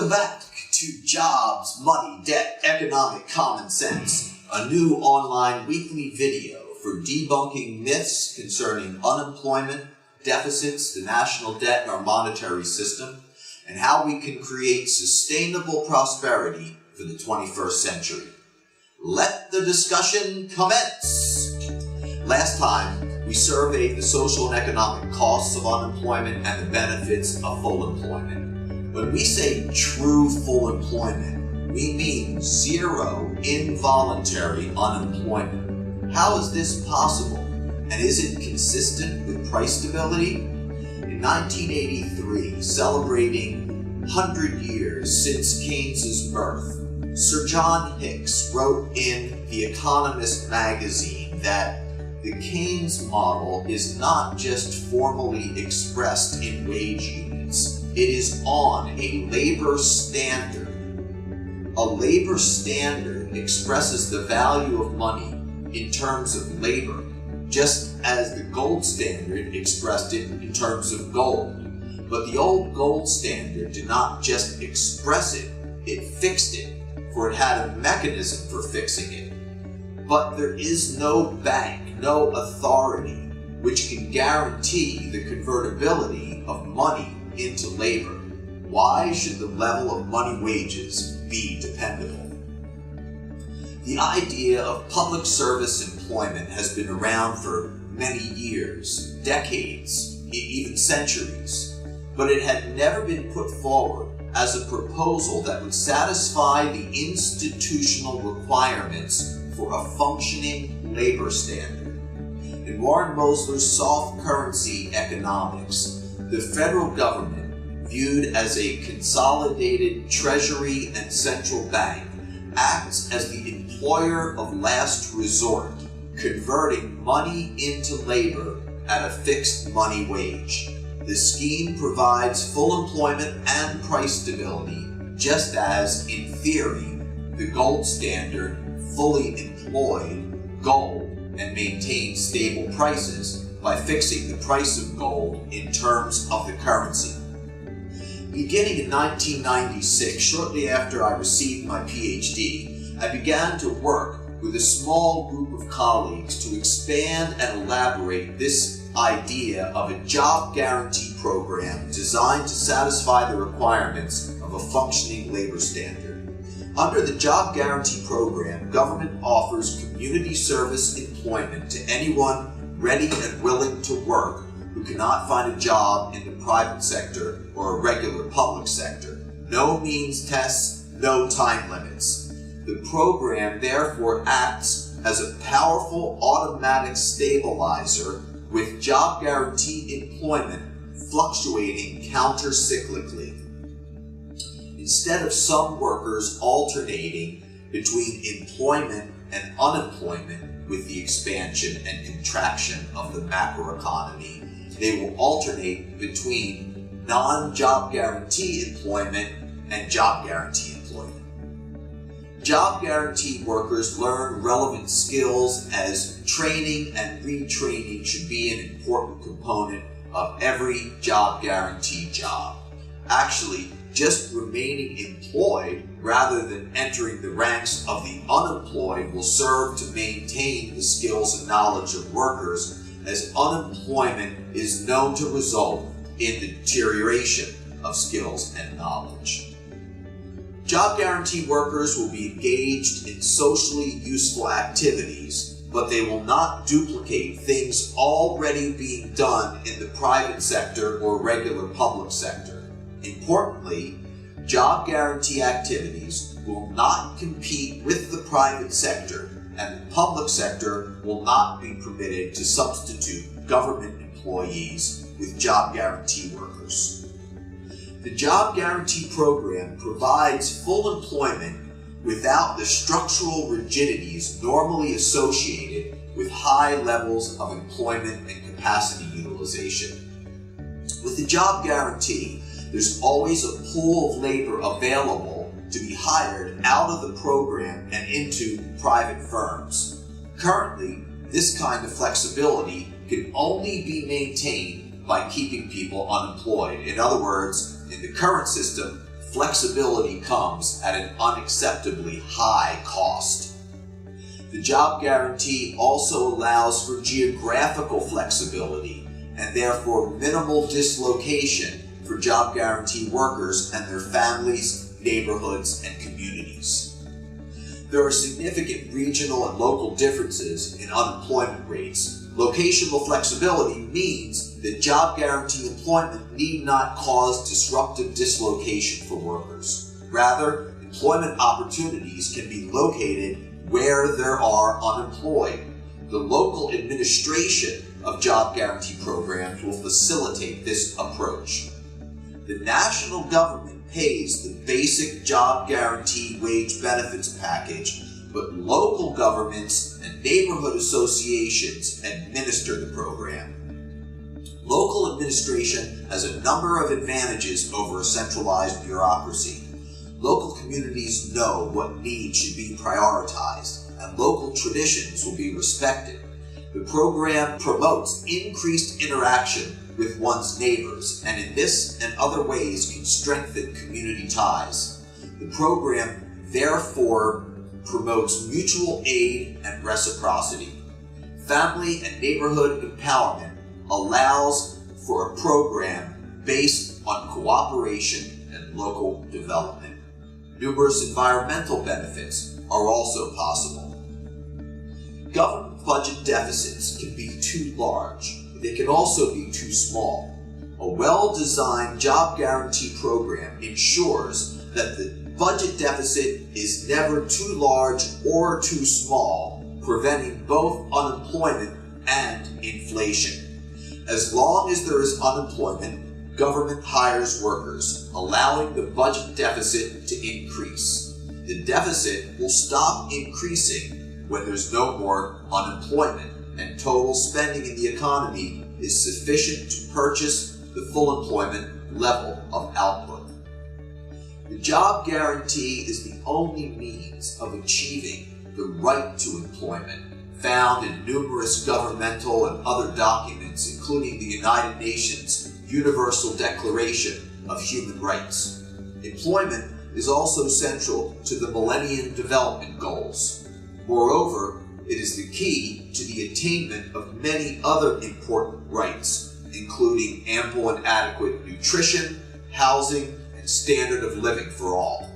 Welcome back to Jobs, Money, Debt, Economic Common Sense, a new online weekly video for debunking myths concerning unemployment, deficits, the national debt, and our monetary system, and how we can create sustainable prosperity for the 21st century. Let the discussion commence! Last time, we surveyed the social and economic costs of unemployment and the benefits of full employment. When we say true full employment, we mean zero involuntary unemployment. How is this possible? And is it consistent with price stability? In 1983, celebrating 100 years since Keynes's birth, Sir John Hicks wrote in The Economist magazine that the Keynes model is not just formally expressed in wage units. It is on a labor standard. A labor standard expresses the value of money in terms of labor, just as the gold standard expressed it in terms of gold. But the old gold standard did not just express it, it fixed it, for it had a mechanism for fixing it. But there is no bank, no authority, which can guarantee the convertibility of money into labor. Why should the level of money wages be dependable? The idea of public service employment has been around for many years, decades, even centuries, but it had never been put forward as a proposal that would satisfy the institutional requirements for a functioning labor standard. In Warren Mosler's soft currency economics, the federal government, viewed as a consolidated treasury and central bank, acts as the employer of last resort, converting money into labor at a fixed money wage. The scheme provides full employment and price stability, just as, in theory, the gold standard fully employed gold and maintained stable prices by fixing the price of gold in terms of the currency. Beginning in 1996, shortly after I received my PhD, I began to work with a small group of colleagues to expand and elaborate this idea of a job guarantee program designed to satisfy the requirements of a functioning labor standard. Under the job guarantee program, government offers community service employment to anyone ready and willing to work who cannot find a job in the private sector or a regular public sector. No means tests, no time limits. The program therefore acts as a powerful automatic stabilizer with job guarantee employment fluctuating counter-cyclically. Instead of some workers alternating between employment and unemployment with the expansion and contraction of the macroeconomy, they will alternate between non-job guarantee employment and job guarantee employment. Job guarantee workers learn relevant skills as training and retraining should be an important component of every job guarantee job. Actually, just remaining employed rather than entering the ranks of the unemployed will serve to maintain the skills and knowledge of workers, as unemployment is known to result in the deterioration of skills and knowledge. Job guarantee workers will be engaged in socially useful activities, but they will not duplicate things already being done in the private sector or regular public sector. Importantly, job guarantee activities will not compete with the private sector, and the public sector will not be permitted to substitute government employees with job guarantee workers. The job guarantee program provides full employment without the structural rigidities normally associated with high levels of employment and capacity utilization. With the job guarantee, there's always a pool of labor available to be hired out of the program and into private firms. Currently, this kind of flexibility can only be maintained by keeping people unemployed. In other words, in the current system, flexibility comes at an unacceptably high cost. The job guarantee also allows for geographical flexibility and therefore minimal dislocation for job guarantee workers and their families, neighborhoods, and communities. There are significant regional and local differences in unemployment rates. Locational flexibility means that job guarantee employment need not cause disruptive dislocation for workers. Rather, employment opportunities can be located where there are unemployed. The local administration of job guarantee programs will facilitate this approach. The national government pays the basic job guarantee wage benefits package, but local governments and neighborhood associations administer the program. Local administration has a number of advantages over a centralized bureaucracy. Local communities know what needs should be prioritized, and local traditions will be respected. The program promotes increased interaction with one's neighbors, and in this and other ways can strengthen community ties. The program therefore promotes mutual aid and reciprocity. Family and neighborhood empowerment allows for a program based on cooperation and local development. Numerous environmental benefits are also possible. Government budget deficits can be too large. They can also be too small. A well-designed job guarantee program ensures that the budget deficit is never too large or too small, preventing both unemployment and inflation. As long as there is unemployment, government hires workers, allowing the budget deficit to increase. The deficit will stop increasing when there's no more unemployment, and total spending in the economy is sufficient to purchase the full employment level of output. The job guarantee is the only means of achieving the right to employment, found in numerous governmental and other documents, including the United Nations Universal Declaration of Human Rights. Employment is also central to the Millennium Development Goals. Moreover, it is the key to the attainment of many other important rights, including ample and adequate nutrition, housing, and standard of living for all.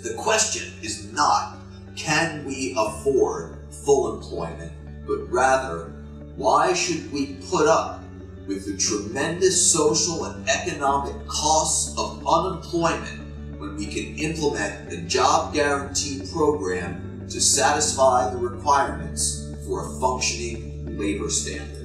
The question is not, can we afford full employment, but rather, why should we put up with the tremendous social and economic costs of unemployment when we can implement a job guarantee program to satisfy the requirements for a functioning labor standard?